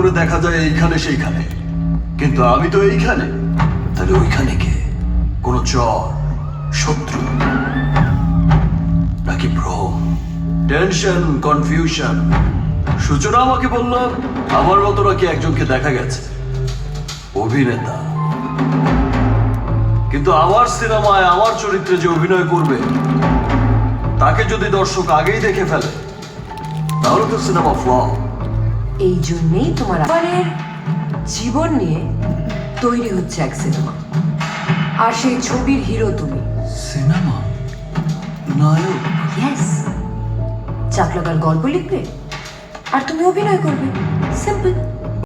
কাউরে দেখা যায় এইখানে সেইখানে, কিন্তু আমি তো এইখানে। তাহলে ওইখানে কে? কোন চর, শত্রু, নাকি ভ্রম, টেনশন, কনফিউশন? সূচনা আমাকে বলল আমার মতো নাকি একজনকে দেখা গেছে, অভিনেতা। কিন্তু আমার সিনেমায় আমার চরিত্রে যে অভিনয় করবে তাকে যদি দর্শক আগেই দেখে ফেলে তাহলে তো সিনেমা ফ্লপ। এই জন্যেই তোমার আবারের জীবন নিয়ে তৈরি হচ্ছে এক সিনেমা, আর সেই ছবির হিরো তুমি। সিনেমা নায়ক? ইয়েস, চাকলাকার গল্প লিখবে আর তুমি অভিনয় করবে, সিম্পল।